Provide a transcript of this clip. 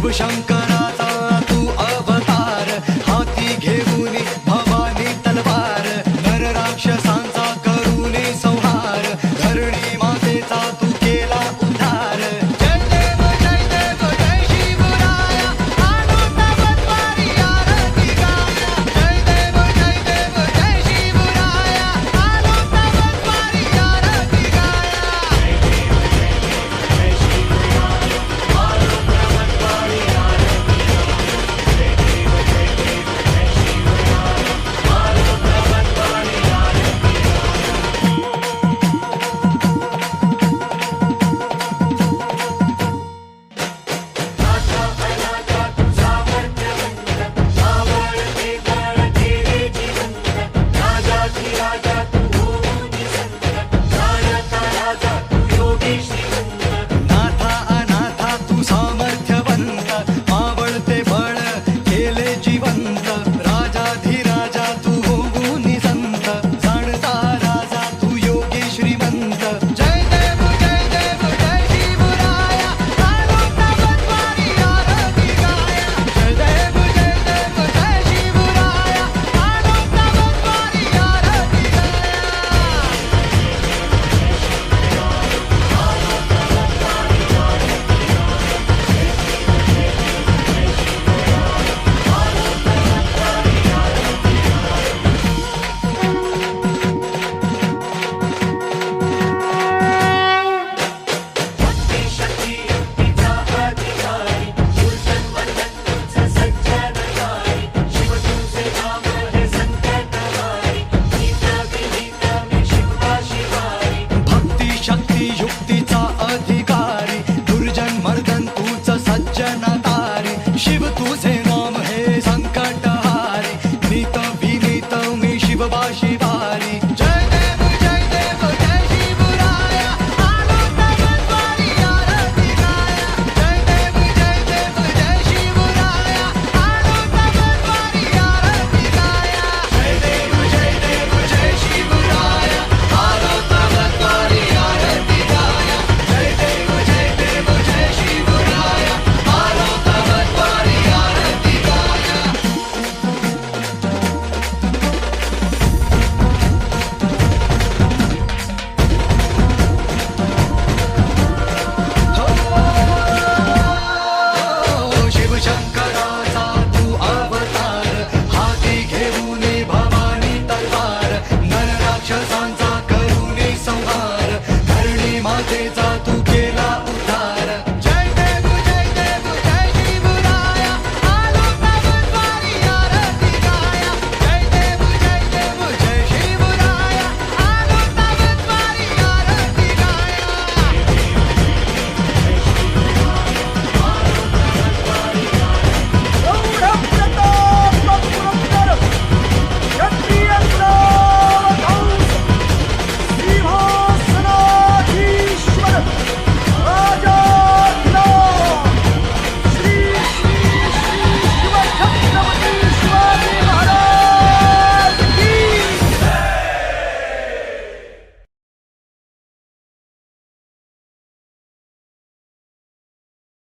शिवशंकराचा तू अवतार, हाती घेऊन भवानी तलवार, नर राक्षसांचा करूनी संहार, धरणी मातेचा तू केला उद्धार. जय देव जय शिवराया, आणू तलवारी आरती गाया. जय देव जय शिवराया, आणू तलवारी आरती गाया. नाथा अनाथा तू सामर्थ्यवंत, मावळते बळ केले जिवंत, राजाधिराजा तू होऊनी संत, जाणता राजा तू योगी श्रीमंत. जय देव जय शिवराया, आणू तलवारी आरती गाया. जय देव जय शिवराया, आणू तलवारी आरती गाया. भक्ती शक्ती युक्तीचा अधिकारी, दुर्जन मर्दन तूच सज्जन